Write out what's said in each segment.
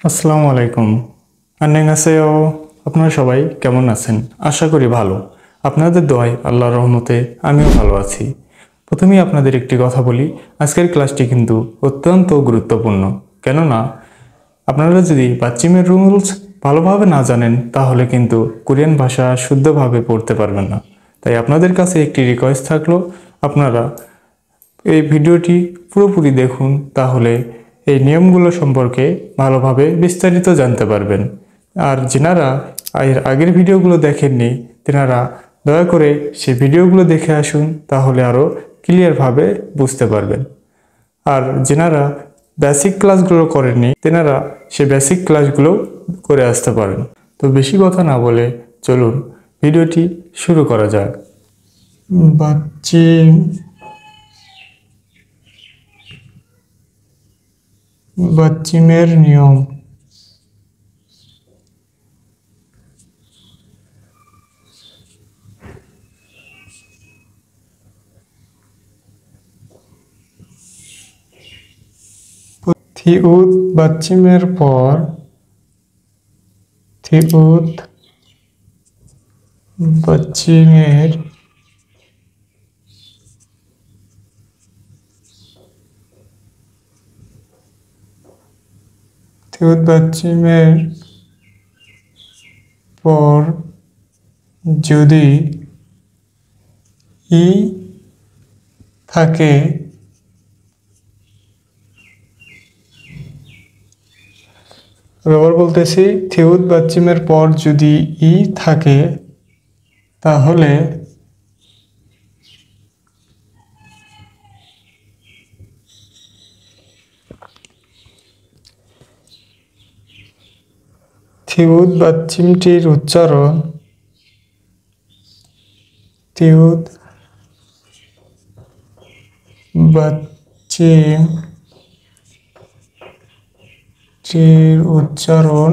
আসসালামু আলাইকুম। আন্নাঙ্গাসেও। আপনারা সবাই কেমন আছেন? আশা করি ভালো। আপনাদের দোয়ায় আল্লাহর রহমতে আমিও ভালো আছি। প্রথমেই আপনাদের একটি কথা বলি, আজকের ক্লাসটি কিন্তু অত্যন্ত গুরুত্বপূর্ণ। কেননা আপনারা যদি পাশ্চিমের রুলস ভালোভাবে না জানেন তাহলে কিন্তু কোরিয়ান ভাষা শুদ্ধভাবে পড়তে পারবেন না। তাই আপনাদের কাছে একটি রিকোয়েস্ট থাকলো, আপনারা এই ভিডিওটি পুরোপুরি দেখুন, তাহলে এই নিয়মগুলো সম্পর্কে ভালোভাবে বিস্তারিত জানতে পারবেন। আর যেনারা এর আগের ভিডিওগুলো দেখেননি তেনারা দয়া করে সেই ভিডিওগুলো দেখে আসুন, তাহলে আরও ক্লিয়ারভাবে বুঝতে পারবেন। আর যেনারা বেসিক ক্লাসগুলো করেননি তেনারা সেই বেসিক ক্লাসগুলো করে আসতে পারেন। তো বেশি কথা না বলে চলুন ভিডিওটি শুরু করা যাক। বাচ্চিমের নিয়ম। থিউত বাচ্চিমের পর থিউত বাচ্চিমের থিউত বাচ্চিমের পর যদি ই থাকে আবার বলতেছি, থিউত বাচ্চিমের পর যদি ই থাকে তাহলে থিউত বাচ্চিমটির উচ্চারণ থিউত বাচ্চিমটির উচ্চারণ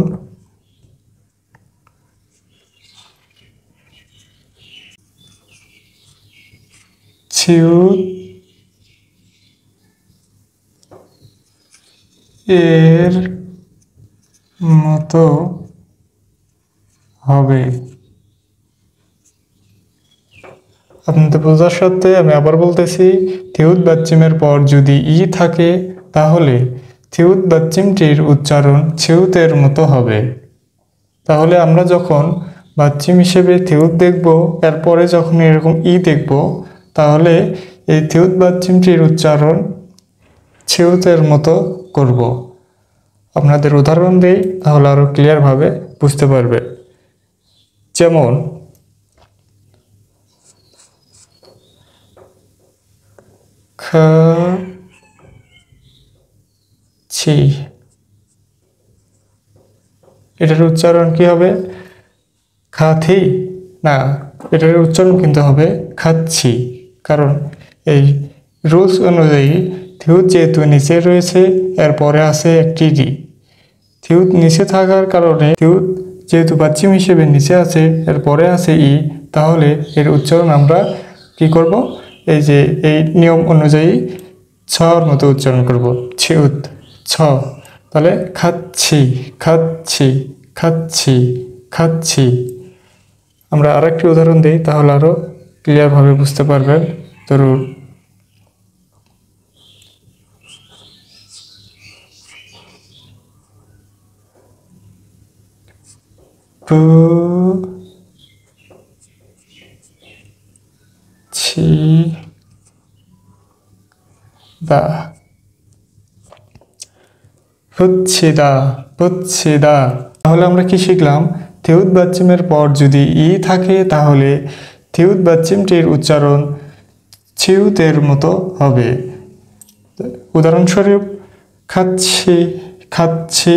থিউত এর মতো হবে। আপনাদের বোঝার সাথে আমি আবার বলতেছি, থিউত বাচ্চিমের পর যদি ই থাকে তাহলে থিউত বাচ্চিমটির উচ্চারণ ছিউতের মতো হবে। তাহলে আমরা যখন বাচ্চিম হিসেবে থিউত দেখব, এরপরে যখন এরকম ই দেখব, তাহলে এই থিউত বাচ্চিমটির উচ্চারণ ছিউতের মতো করব। আপনাদের উদাহরণ দেই, তাহলে আরও ক্লিয়ারভাবে বুঝতে পারবে। যেমন খাচ্ছি, এটার উচ্চারণ কি হবে? খাথি না, এটার উচ্চারণ কিন্তু হবে খাচ্ছি। কারণ এই রুলস অনুযায়ী থিউত যেহেতু নিচে রয়েছে, এরপরে আছে একটি রি। থিউত নিচে থাকার কারণে, থিউত যেহেতু বাচ্চিম হিসেবে নিচে আছে, এরপরে আছে ই, তাহলে এর উচ্চারণ আমরা কি করব? এই যে এই নিয়ম অনুযায়ী ছর মতো উচ্চারণ করব, ছিউত ছ। তাহলে খাচ্ছি খাচ্ছি খাচ্ছি খাচ্ছি। আমরা আরেকটি উদাহরণ দিই, তাহলে আরও ক্লিয়ারভাবে বুঝতে পারবেন। ধরুন পুচ্ছিদা। তাহলে আমরা কি শিখলাম? থিউত বাচ্চিমের পর যদি ই থাকে তাহলে থিউত বাচ্চিমটির উচ্চারণ ছিউতের মতো হবে। উদাহরণস্বরূপ খাচ্ছি খাচ্ছি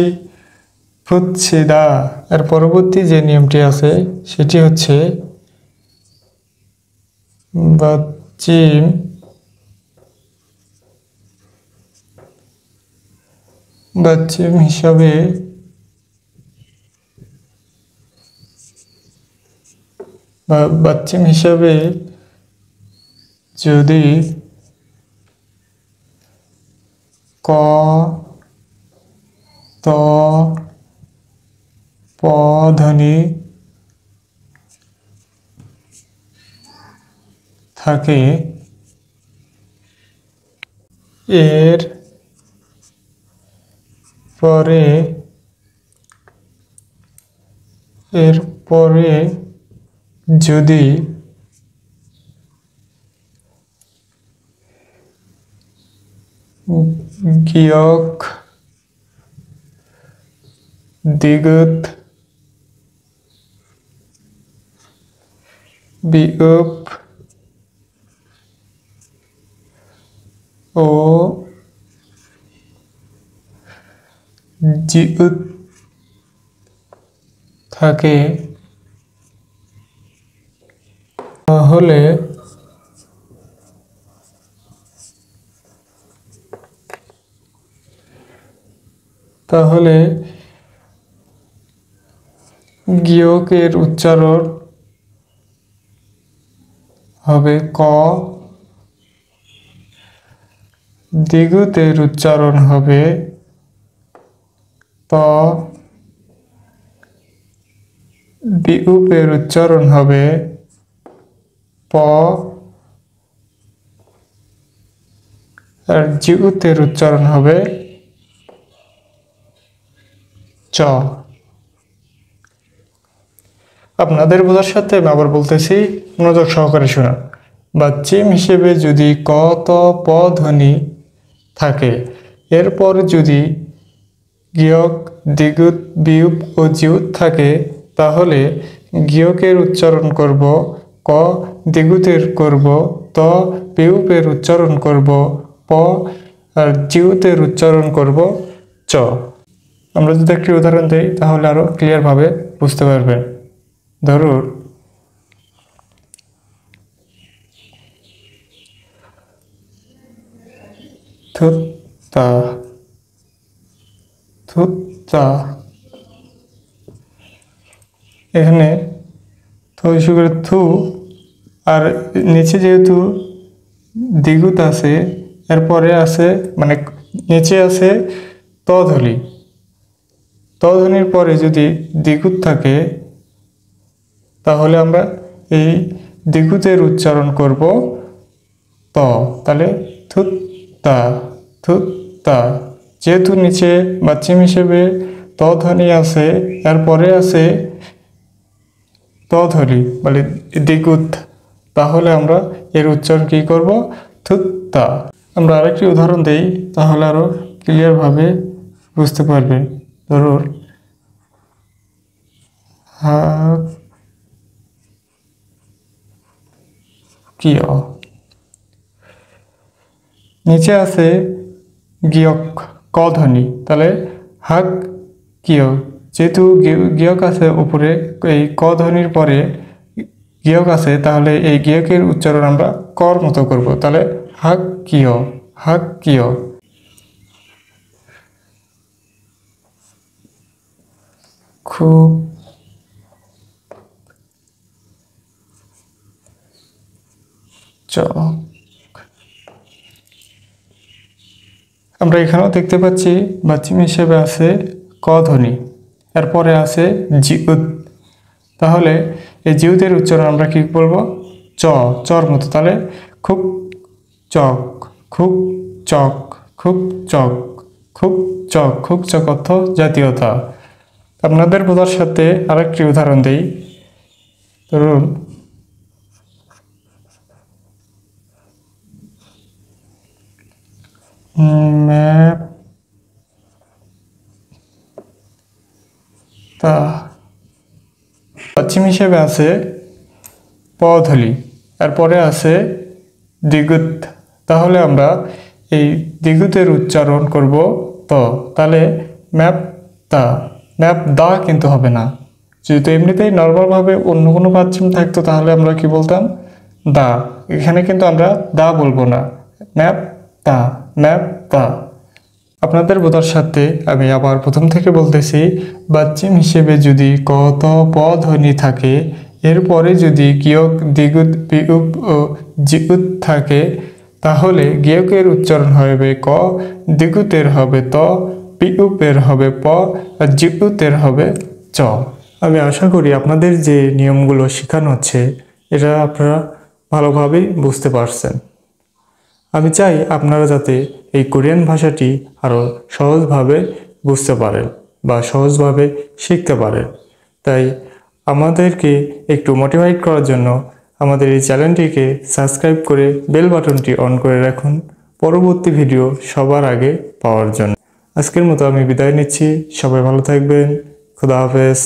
পুচ্ছিদা। এর পরবর্তী যে নিয়মটি আছে সেটি হচ্ছে বাচ্চিম বাচ্চিম হিসাবে বাচ্চিম হিসাবে যদি ক ত প ধ্বনি থাকে এর পরে যদি গিয়ক দ্বিগুত বিয়োগ ও জিউত থাকে তাহলে গিয়কের উচ্চারণ হবে ক, দ্বিগুতের উচ্চারণ হবে ত, বিউপের উচ্চারণ হবে প, আর জিউতের উচ্চারণ হবে চ। আপনাদের বোঝার সাথে আমি আবার বলতেছি, মনোযোগ সহকারে শোনা। বাচ্চিম হিসেবে যদি ক ত প ধ্বনি থাকে, এরপর যদি গিয়ক দ্বিগুত বিউপ ও জিউত থাকে, তাহলে গিয়কের উচ্চারণ করব ক, দ্বিগুতের করব ত, বিউপের উচ্চারণ করব প, আর জিউতের উচ্চারণ করব চ। আমরা যদি একটি উদাহরণ দিই তাহলে আরো ক্লিয়ার ভাবে বুঝতে পারবেন। ধরুন থুত্তা থুত্তা, এখানে থু করে থু, আর নিচে যেহেতু দ্বিগুত আছে, এরপরে আছে মানে নিচে আছে ত ধ্বনি। ত ধ্বনির পরে যদি দ্বিগুত থাকে তাহলে আমরা এই দ্বিগুতের উচ্চারণ করব ত, তাহলে থুত্তা থুত্তা। যেহেতু নিচে বাচ্চিম হিসেবে ত ধ্বনি আছে, এরপরে আছে ত ধ্বনি মানে দ্বিগুত, তাহলে আমরা এর উচ্চারণ কি করব? থুত্তা। আমরা আরেকটি উদাহরণ দেই তাহলে আরো ক্লিয়ার ভাবে বুঝতে পারবেন। ধরুন কিয়, নিচে আছে গিয়ক ক ধ্বনি, তাহলে হাক কিয়। যেহেতু গিয়ক আছে উপরে, এই ক ধ্বনির পরে গিয়ক আছে, তাহলে এই গিয়কের উচ্চারণ আমরা কর মতো করব, তাহলে হাক কিয় হাক কিয়। খুব আমরা এখানেও দেখতে পাচ্ছি বাচ্চিম হিসেবে আছে ক ধ্বনি, এরপরে আছে জিউত, তাহলে এই জিউতের উচ্চারণ আমরা কি বলবো? চ, চর মতো, তাহলে খুব চক খুব চক খুব চক খুব চক। খুব চক অর্থ জাতীয়তা। আপনাদের বোঝার সাথে আরেকটি উদাহরণ দেই। ধরুন ম্যাপ তা, পশ্চিম হিসেবে আছে প ধ্বনি, এরপরে আছে দ্বিগুত, তাহলে আমরা এই দ্বিগুতের উচ্চারণ করব ত, তাহলে ম্যাপ তা। ম্যাপ দা কিন্তু হবে না, যেহেতু এমনিতেই নর্মালভাবে অন্য কোনো পশ্চিম থাকতো তাহলে আমরা কি বলতাম? দা। এখানে কিন্তু আমরা দা বলবো না, ম্যাপ তা ম্যাপ তা। আপনাদের বোঝার সাথে আমি আবার প্রথম থেকে বলতেছি, বাচ্চিম হিসেবে যদি ক ত প ধ্বনি থাকে, এরপরে যদি গিয়ক দ্বিগুত বিউপ ও জিউত থাকে, তাহলে গিয়কের উচ্চারণ হবে ক, দ্বিগুতের হবে ত, বিউপের হবে প, আর জিউতের হবে চ। আমি আশা করি আপনাদের যে নিয়মগুলো শেখানো হচ্ছে এটা আপনারা ভালোভাবেই বুঝতে পারছেন। আমি চাই আপনারা যাতে এই কোরিয়ান ভাষাটি আরও সহজভাবে বুঝতে পারেন বা সহজভাবে শিখতে পারেন। তাই আমাদেরকে একটু মোটিভেট করার জন্য আমাদের এই চ্যানেলটিকে সাবস্ক্রাইব করে বেল বাটনটি অন করে রাখুন পরবর্তী ভিডিও সবার আগে পাওয়ার জন্য। আজকের মতো আমি বিদায় নিচ্ছি। সবাই ভালো থাকবেন। খুদা হাফেজ।